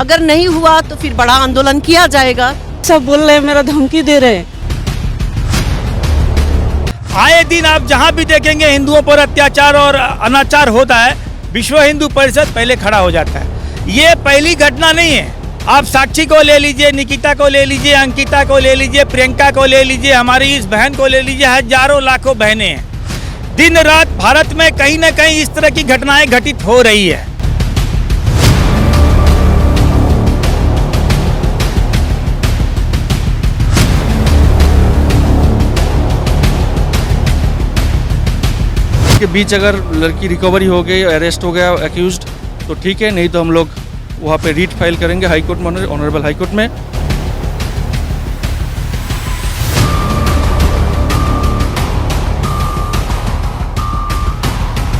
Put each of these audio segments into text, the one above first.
अगर नहीं हुआ तो फिर बड़ा आंदोलन किया जाएगा। सब बोल रहे हैं, मेरा धमकी दे रहे हैं। आए दिन आप जहां भी देखेंगे हिंदुओं पर अत्याचार और अनाचार होता है, विश्व हिंदू परिषद पहले खड़ा हो जाता है। ये पहली घटना नहीं है। आप साक्षी को ले लीजिए, निकिता को ले लीजिए, अंकिता को ले लीजिए, प्रियंका को ले लीजिए, हमारी इस बहन को ले लीजिए, हजारों लाखों बहनें हैं। दिन रात भारत में कहीं ना कहीं इस तरह की घटनाएं घटित हो रही है। के बीच अगर लड़की रिकवरी हो गई, अरेस्ट हो गया एक्यूज्ड, तो ठीक है, नहीं तो हम लोग वहाँ पे रीट फाइल करेंगे हाई कोर्ट में, ऑनरेबल हाई कोर्ट में।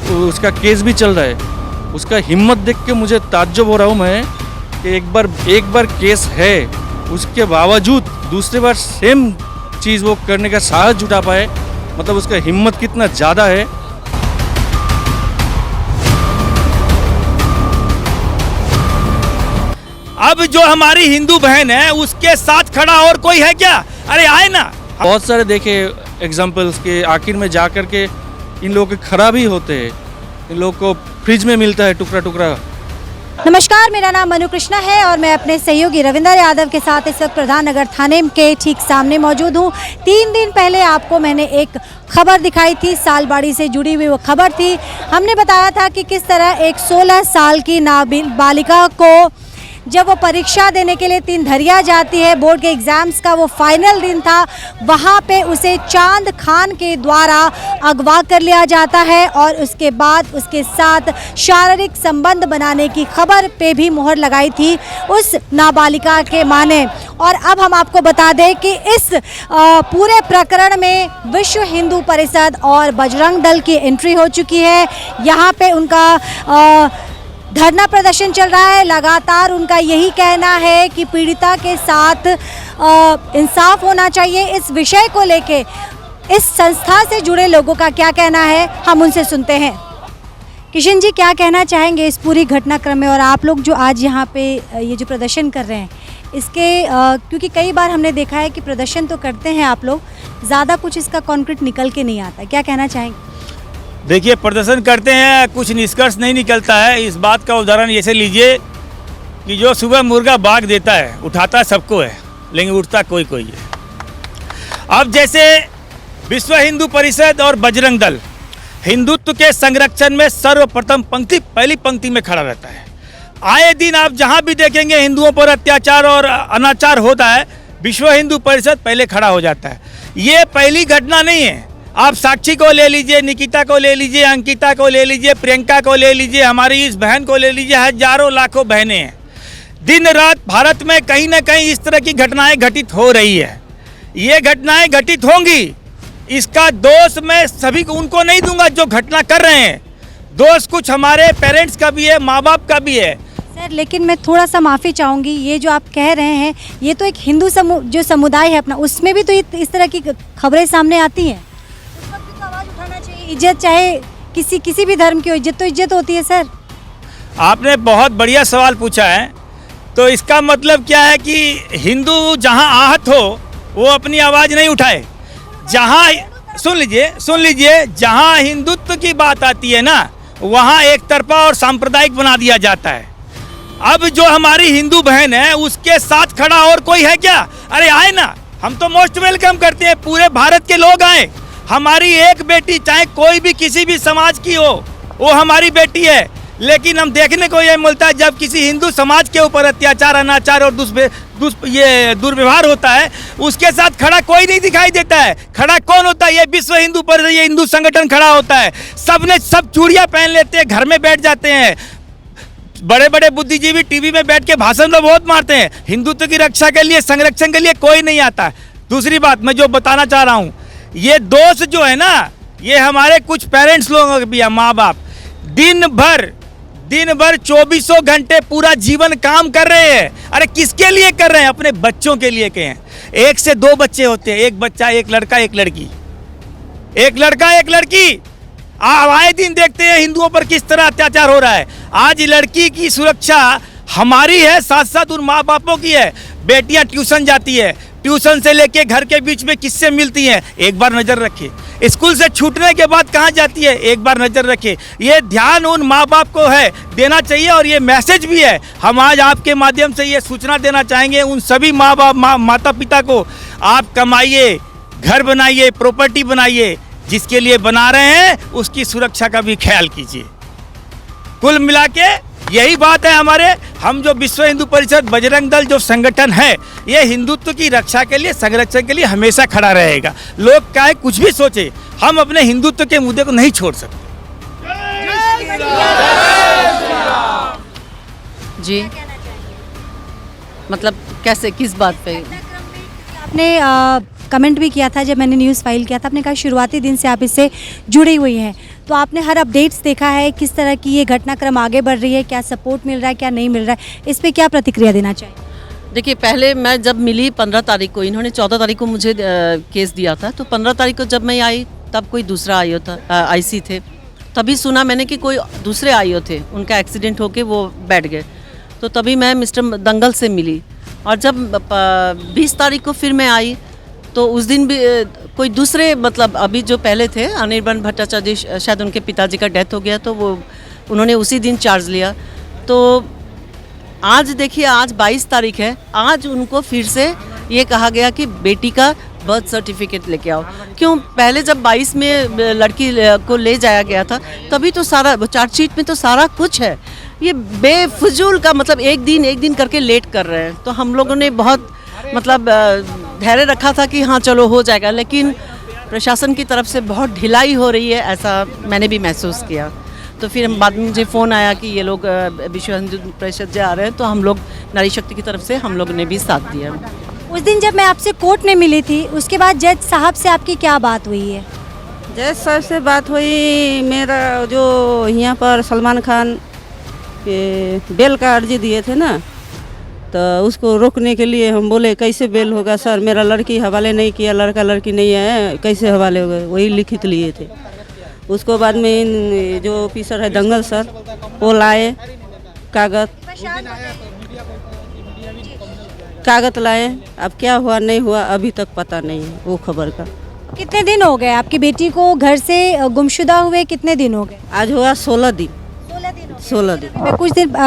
तो उसका केस भी चल रहा है। उसका हिम्मत देख के मुझे ताज्जुब हो रहा हूँ मैं कि एक बार केस है, उसके बावजूद दूसरी बार सेम चीज़ वो करने का साहस जुटा पाए, मतलब उसका हिम्मत कितना ज़्यादा है। अब जो हमारी हिंदू बहन है उसके साथ खड़ा और कोई है क्या? अरे आए ना। बहुत सारे देखे एग्जाम्पल्स के आखिर में जा कर के इन लोगों के खराब ही होते हैं, इन लोगों को फ्रिज में मिलता है टुकड़ा टुकड़ा। नमस्कार, मेरा नाम मनु कृष्णा है और मैं अपने सहयोगी रविंदर यादव के साथ इस वक्त प्रधान नगर थाने के ठीक सामने मौजूद हूँ। 3 दिन पहले आपको मैंने एक खबर दिखाई थी, सालबाड़ी से जुड़ी हुई वो खबर थी। हमने बताया था कि किस तरह एक 16 साल की नाबालिका को जब वो परीक्षा देने के लिए 3 धरिया जाती है, बोर्ड के एग्ज़ाम्स का वो फाइनल दिन था, वहाँ पे उसे चांद खान के द्वारा अगवा कर लिया जाता है और उसके बाद उसके साथ शारीरिक संबंध बनाने की खबर पे भी मुहर लगाई थी उस नाबालिका के माँ ने। और अब हम आपको बता दें कि इस पूरे प्रकरण में विश्व हिंदू परिषद और बजरंग दल की एंट्री हो चुकी है। यहाँ पे उनका धरना प्रदर्शन चल रहा है। लगातार उनका यही कहना है कि पीड़िता के साथ इंसाफ होना चाहिए। इस विषय को लेके इस संस्था से जुड़े लोगों का क्या कहना है, हम उनसे सुनते हैं। किशन जी, क्या कहना चाहेंगे इस पूरी घटनाक्रम में, और आप लोग जो आज यहाँ पे ये जो प्रदर्शन कर रहे हैं इसके क्योंकि कई बार हमने देखा है कि प्रदर्शन तो करते हैं आप लोग, ज़्यादा कुछ इसका कॉन्क्रीट निकल के नहीं आता, क्या कहना चाहेंगे? देखिए, प्रदर्शन करते हैं, कुछ निष्कर्ष नहीं निकलता है। इस बात का उदाहरण ऐसे लीजिए कि जो सुबह मुर्गा बाग देता है, उठाता सबको है लेकिन उठता कोई कोई है। अब जैसे विश्व हिंदू परिषद और बजरंग दल हिंदुत्व के संरक्षण में सर्वप्रथम पहली पंक्ति में खड़ा रहता है। आए दिन आप जहां भी देखेंगे हिंदुओं पर अत्याचार और अनाचार होता है, विश्व हिंदू परिषद पहले खड़ा हो जाता है। ये पहली घटना नहीं है। आप साक्षी को ले लीजिए, निकिता को ले लीजिए, अंकिता को ले लीजिए, प्रियंका को ले लीजिए, हमारी इस बहन को ले लीजिए, हजारों लाखों बहनें हैं। दिन रात भारत में कहीं ना कहीं इस तरह की घटनाएं घटित हो रही है। ये घटनाएं घटित होंगी, इसका दोष मैं सभी को उनको नहीं दूंगा जो घटना कर रहे हैं। दोष कुछ हमारे पेरेंट्स का भी है, माँ बाप का भी है। सर, लेकिन मैं थोड़ा सा माफ़ी चाहूँगी, ये जो आप कह रहे हैं ये तो एक हिंदू जो समुदाय है अपना, उसमें भी तो इस तरह की खबरें सामने आती हैं। इज्जत, चाहे किसी भी धर्म की हो, इज्जत तो इज्जत होती है। सर, आपने बहुत बढ़िया सवाल पूछा है। तो इसका मतलब क्या है कि हिंदू जहां आहत हो वो अपनी आवाज़ नहीं उठाए। जहां सुन लीजिए जहां हिंदुत्व की बात आती है ना, वहां एक तरफा और सांप्रदायिक बना दिया जाता है। अब जो हमारी हिंदू बहन है उसके साथ खड़ा और कोई है क्या? अरे आए ना, हम तो मोस्ट वेलकम करते हैं, पूरे भारत के लोग आए। हमारी एक बेटी, चाहे कोई भी किसी भी समाज की हो, वो हमारी बेटी है। लेकिन हम देखने को ये मिलता है जब किसी हिंदू समाज के ऊपर अत्याचार, अनाचार और दुर्व्यवहार होता है, उसके साथ खड़ा कोई नहीं दिखाई देता है। खड़ा कौन होता है? ये विश्व हिंदू परिषद, ये हिंदू संगठन खड़ा होता है। सब चूड़ियाँ पहन लेते हैं, घर में बैठ जाते हैं। बड़े बड़े बुद्धिजीवी टीवी में बैठ के भाषण तो बहुत मारते हैं, हिंदुत्व की रक्षा के लिए, संरक्षण के लिए कोई नहीं आता। दूसरी बात मैं जो बताना चाह रहा हूँ, ये दोष जो है ना, ये हमारे कुछ पेरेंट्स लोगों के भी है, माँ बाप दिन भर 24 घंटे पूरा जीवन काम कर रहे हैं। अरे किसके लिए कर रहे हैं? अपने बच्चों के लिए के हैं। 1 से 2 बच्चे होते हैं, एक बच्चा, एक लड़का, एक लड़की, एक लड़का, एक लड़की। आए दिन देखते हैं हिंदुओं पर किस तरह अत्याचार हो रहा है। आज लड़की की सुरक्षा हमारी है, साथ साथ उन माँ बापों की है। बेटियां ट्यूशन जाती है, ट्यूशन से लेके घर के बीच में किससे मिलती हैं, एक बार नज़र रखिए। स्कूल से छूटने के बाद कहाँ जाती है, एक बार नज़र रखिए। ये ध्यान उन माँ बाप को है देना चाहिए, और ये मैसेज भी है। हम आज आपके माध्यम से ये सूचना देना चाहेंगे उन सभी माँ बाप माता पिता को, आप कमाइए, घर बनाइए, प्रॉपर्टी बनाइए, जिसके लिए बना रहे हैं उसकी सुरक्षा का भी ख्याल कीजिए। कुल मिला के यही बात है हमारे। हम जो विश्व हिंदू परिषद बजरंग दल जो संगठन है, ये हिंदुत्व की रक्षा के लिए, संरक्षण के लिए हमेशा खड़ा रहेगा। लोग चाहे कुछ भी सोचे, हम अपने हिंदुत्व के मुद्दे को नहीं छोड़ सकते। जी, मतलब कैसे, किस बात पे? आपने कमेंट भी किया था जब मैंने न्यूज़ फाइल किया था, आपने कहा शुरुआती दिन से आप इससे जुड़ी हुई हैं, तो आपने हर अपडेट्स देखा है, किस तरह की ये घटनाक्रम आगे बढ़ रही है, क्या सपोर्ट मिल रहा है, क्या नहीं मिल रहा है, इस पे क्या प्रतिक्रिया देना चाहिए? देखिए, पहले मैं जब मिली 15 तारीख को, इन्होंने 14 तारीख को मुझे केस दिया था, तो 15 तारीख को जब मैं आई तब कोई दूसरा आईओ था, आईसी थे। तभी सुना मैंने कि कोई दूसरे आईओ थे, उनका एक्सीडेंट होके वो बैठ गए, तो तभी मैं मिस्टर दंगल से मिली। और जब 20 तारीख को फिर मैं आई, तो उस दिन भी कोई दूसरे, मतलब अभी जो पहले थे अनिर्बाण भट्टाचार्य, शायद उनके पिताजी का डेथ हो गया, तो वो उन्होंने उसी दिन चार्ज लिया। तो आज देखिए, आज 22 तारीख है, आज उनको फिर से ये कहा गया कि बेटी का बर्थ सर्टिफिकेट लेके आओ। क्यों? पहले जब 22 में लड़की को ले जाया गया था, तभी तो सारा चार्जशीट में तो सारा कुछ है। ये बेफजूल का, मतलब एक दिन करके लेट कर रहे हैं। तो हम लोगों ने बहुत मतलब धैर्य रखा था कि हाँ चलो हो जाएगा, लेकिन प्रशासन की तरफ से बहुत ढिलाई हो रही है, ऐसा मैंने भी महसूस किया। तो फिर बाद में मुझे फ़ोन आया कि ये लोग विश्व हिंदू परिषद से आ रहे हैं, तो हम लोग नारी शक्ति की तरफ से हम लोग ने भी साथ दिया। उस दिन जब मैं आपसे कोर्ट में मिली थी, उसके बाद जज साहब से आपकी क्या बात हुई है? जज साहब से बात हुई, मेरा जो यहाँ पर सलमान खान के बेल का अर्जी दिए थे ना, तो उसको रोकने के लिए हम बोले कैसे बेल होगा सर, मेरा लड़की हवाले नहीं किया, लड़का लड़की नहीं है, कैसे हवाले हो गए, वही लिखित लिए थे। उसको बाद में जो ऑफिसर है दंगल सर, वो लाए कागज लाए। अब क्या हुआ नहीं हुआ अभी तक पता नहीं है वो खबर का। कितने दिन हो गए आपकी बेटी को घर से गुमशुदा हुए, कितने दिन हो गए? आज हुआ 16 दिन। 16 दिन। मैं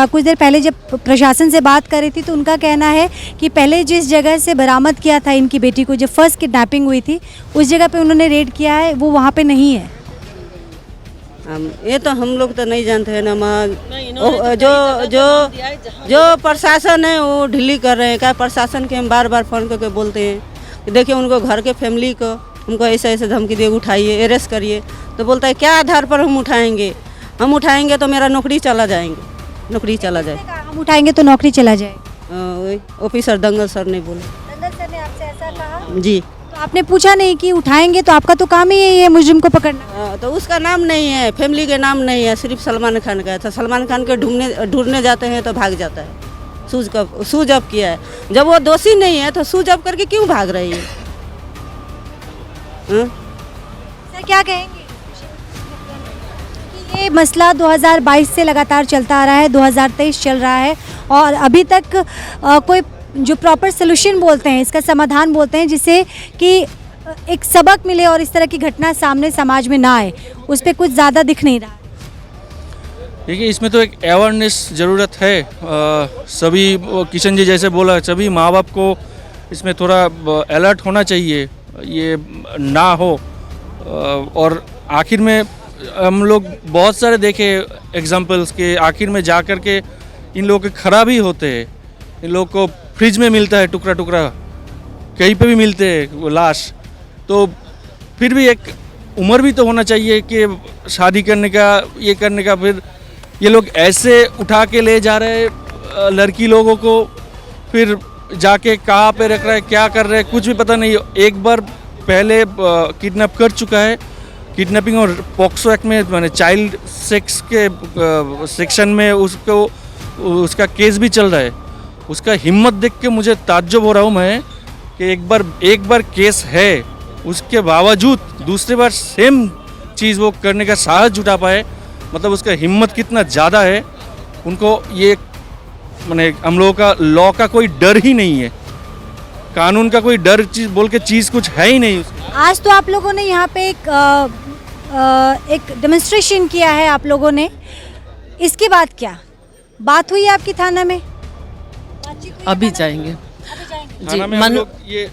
कुछ देर पहले जब प्रशासन से बात कर रही थी, तो उनका कहना है कि पहले जिस जगह से बरामद किया था इनकी बेटी को, जब फर्स्ट किडनैपिंग हुई थी, उस जगह पे उन्होंने रेड किया है, वो वहाँ पे नहीं है। ये तो हम लोग तो नहीं जानते हैं ना, जो प्रशासन है वो ढीली कर रहे हैं। क्या प्रशासन के हम बार बार फ़ोन करके बोलते हैं कि देखिए उनको, घर के फैमिली को उनको ऐसे धमकी दे, उठाइए, अरेस्ट करिए, तो बोलता है क्या आधार पर हम उठाएंगे, हम उठाएंगे तो मेरा नौकरी चला जाएंगे, नौकरी चला जाए। हम उठाएंगे तो नौकरी चला जाए। ऑफिसर दंगल सर ने बोला। दंगल सर ने आपसे ऐसा कहा? जी। तो आपने पूछा नहीं कि उठाएंगे तो आपका तो काम ही यही है मुजरिम को पकड़ना? तो उसका नाम नहीं है, फैमिली के नाम नहीं है, सिर्फ सलमान खान का है। तो सलमान खान के ढूंढने जाते हैं तो भाग जाता है। सूज अप किया है, जब वो दोषी नहीं है तो सूज अप करके क्यों भाग रही है? सर क्या कहेंगे? ये मसला 2022 से लगातार चलता आ रहा है, 2023 चल रहा है, और अभी तक कोई जो प्रॉपर सोल्यूशन बोलते हैं, इसका समाधान बोलते हैं, जिससे कि एक सबक मिले और इस तरह की घटना सामने समाज में ना आए, उस पर कुछ ज़्यादा दिख नहीं रहा। देखिए, इसमें तो एक अवेयरनेस ज़रूरत है। सभी, किशन जी जैसे बोला, सभी माँ बाप को इसमें थोड़ा अलर्ट होना चाहिए, ये ना हो। और आखिर में हम लोग बहुत सारे देखे एग्जाम्पल्स के, आखिर में जा कर के इन लोगों के खराब ही होते हैं। इन लोगों को फ्रिज में मिलता है टुकड़ा टुकड़ा, कहीं पे भी मिलते हैं वो लाश। तो फिर भी एक उम्र भी तो होना चाहिए कि शादी करने का, ये करने का। फिर ये लोग ऐसे उठा के ले जा रहे हैं लड़की लोगों को, फिर जाके कहाँ पे रख रहा है, क्या कर रहे हैं, कुछ भी पता नहीं। एक बार पहले किडनैप कर चुका है, किडनैपिंग और पॉक्सो एक्ट में, मैंने चाइल्ड सेक्स के सेक्शन में उसका केस भी चल रहा है। उसका हिम्मत देख के मुझे ताज्जुब हो रहा हूँ मैं कि एक बार केस है, उसके बावजूद दूसरी बार सेम चीज़ वो करने का साहस जुटा पाए, मतलब उसका हिम्मत कितना ज़्यादा है। उनको ये माने हम लोगों का लॉ का कोई डर ही नहीं है, कानून का कोई डर चीज बोल के चीज़ कुछ है ही नहीं। आज तो आप लोगों ने यहाँ पे एक डेमोन्स्ट्रेशन किया है आप लोगों ने, इसके बाद क्या बात हुई आपकी थाना में? अभी जाएंगे जी। थाना में हम मनु लोग ये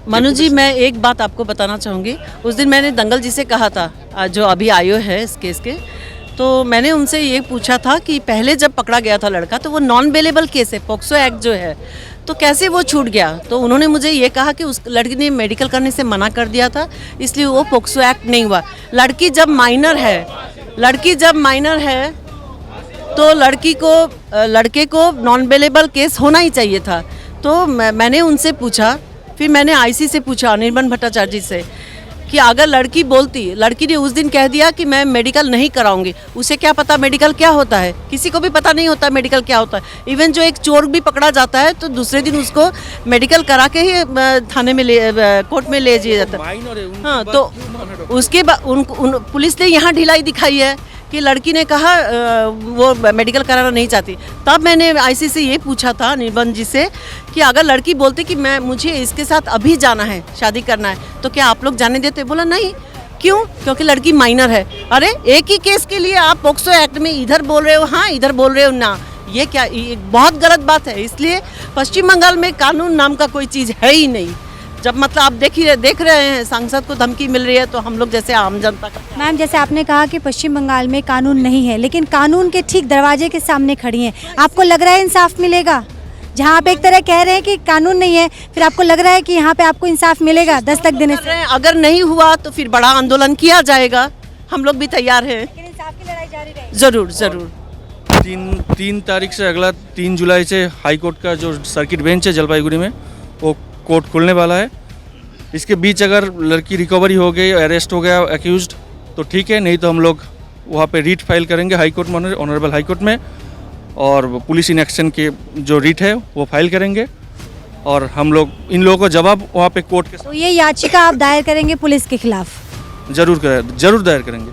मनु जी, मैं एक बात आपको बताना चाहूँगी। उस दिन मैंने दंगल जी से कहा था, जो अभी आयो है इस केस के, तो मैंने उनसे ये पूछा था कि पहले जब पकड़ा गया था लड़का तो वो नॉन बेलेबल केस है, पॉक्सो एक्ट जो है, तो कैसे वो छूट गया? तो उन्होंने मुझे ये कहा कि उस लड़की ने मेडिकल करने से मना कर दिया था, इसलिए वो पॉक्सो एक्ट नहीं हुआ। लड़की जब माइनर है तो लड़के को नॉन बेलेबल केस होना ही चाहिए था। तो मैंने उनसे पूछा, फिर मैंने आईसी से पूछा, अनिर्बन भट्टाचार्य जी से, कि अगर लड़की लड़की ने उस दिन कह दिया कि मैं मेडिकल नहीं कराऊंगी, उसे क्या पता मेडिकल क्या होता है? किसी को भी पता नहीं होता मेडिकल क्या होता है। इवन जो एक चोर भी पकड़ा जाता है तो दूसरे दिन उसको मेडिकल करा के ही थाने में कोर्ट में ले जाया जाता है। हाँ, तो उसके बाद पुलिस ने यहाँ ढिलाई दिखाई है कि लड़की ने कहा वो मेडिकल कराना नहीं चाहती। तब मैंने आईसी से ये पूछा था, निर्बन जी से, कि अगर लड़की बोलती कि मुझे इसके साथ अभी जाना है, शादी करना है, तो क्या आप लोग जाने देते? बोला नहीं। क्यों? क्योंकि लड़की माइनर है। अरे एक ही केस के लिए आप पॉक्सो एक्ट में इधर बोल रहे हो हाँ, इधर बोल रहे हो ना, ये क्या, ये बहुत गलत बात है। इसलिए पश्चिम बंगाल में कानून नाम का कोई चीज़ है ही नहीं। जब मतलब आप देख रहे हैं सांसद को धमकी मिल रही है, तो हम लोग जैसे आम जनता का। मैम, जैसे आपने कहा कि पश्चिम बंगाल में कानून नहीं है, लेकिन कानून के ठीक दरवाजे के सामने खड़ी हैं, आपको लग रहा है इंसाफ मिलेगा? जहाँ आप एक तरह कह रहे हैं कि कानून नहीं है, फिर आपको लग रहा है कि यहाँ पे आपको इंसाफ मिलेगा दस्तक देने से? अगर नहीं हुआ तो फिर बड़ा आंदोलन किया जाएगा, हम लोग भी तैयार हैं। लेकिन इंसाफ की लड़ाई जारी रहेगी। जरूर जरूर। 3 तारीख से, अगला 3 जुलाई से हाई कोर्ट का जो सर्किट बेंच है जलपाईगुड़ी में, वो कोर्ट खुलने वाला है। इसके बीच अगर लड़की रिकवरी हो गई, अरेस्ट हो गया एक्यूज्ड, तो ठीक है, नहीं तो हम लोग वहाँ पे रीट फाइल करेंगे हाई कोर्ट में, ऑनरेबल हाई कोर्ट में, और पुलिस इन एक्शन के जो रीट है वो फाइल करेंगे, और हम लोग इन लोगों को जवाब वहाँ पे कोर्ट के तो ये याचिका आप दायर करेंगे पुलिस के खिलाफ? जरूर दायर करेंगे।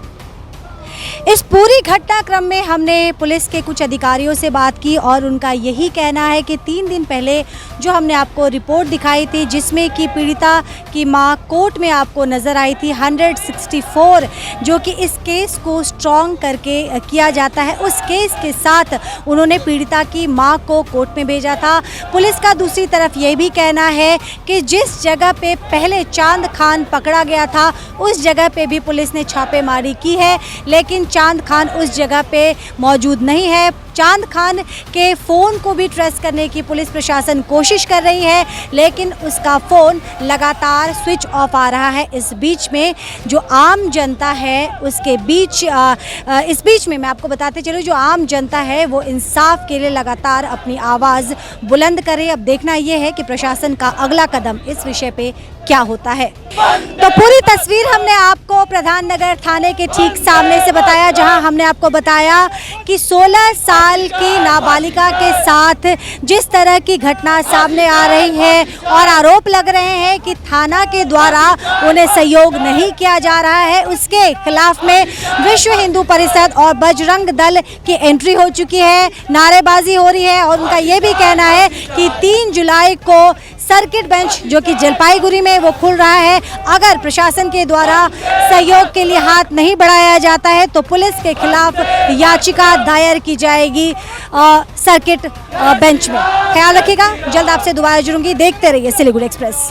इस पूरी घटनाक्रम में हमने पुलिस के कुछ अधिकारियों से बात की और उनका यही कहना है कि 3 दिन पहले जो हमने आपको रिपोर्ट दिखाई थी, जिसमें कि पीड़िता की मां कोर्ट में आपको नज़र आई थी, 164 जो कि इस केस को स्ट्रॉन्ग करके किया जाता है, उस केस के साथ उन्होंने पीड़िता की मां को कोर्ट में भेजा था। पुलिस का दूसरी तरफ ये भी कहना है कि जिस जगह पे पहले चांद खान पकड़ा गया था, उस जगह पे भी पुलिस ने छापेमारी की है, लेकिन चांद खान उस जगह पे मौजूद नहीं है। चांद खान के फ़ोन को भी ट्रेस करने की पुलिस प्रशासन कोशिश कर रही है, लेकिन उसका फ़ोन लगातार स्विच ऑफ आ रहा है। इस बीच में जो आम जनता है उसके बीच इस बीच में मैं आपको बताते चलूँ, जो आम जनता है वो इंसाफ के लिए लगातार अपनी आवाज़ बुलंद करे। अब देखना ये है कि प्रशासन का अगला कदम इस विषय पे क्या होता है। तो पूरी तस्वीर हमने आपको प्रधान नगर थाने के ठीक सामने से बताया, जहां हमने आपको बताया कि 16 साल की नाबालिगा के साथ जिस तरह की घटना सामने आ रही है और आरोप लग रहे हैं कि थाना के द्वारा उन्हें सहयोग नहीं किया जा रहा है, उसके खिलाफ में विश्व हिंदू परिषद और बजरंग दल की एंट्री हो चुकी है, नारेबाजी हो रही है, और उनका ये भी कहना है कि 3 जुलाई को सर्किट बेंच जो कि जलपाईगुड़ी में वो खुल रहा है, अगर प्रशासन के द्वारा सहयोग के लिए हाथ नहीं बढ़ाया जाता है तो पुलिस के खिलाफ याचिका दायर की जाएगी सर्किट बेंच में। ख्याल रखिएगा, जल्द आपसे दोबारा जुड़ूंगी। देखते रहिए सिलीगुड़ी एक्सप्रेस।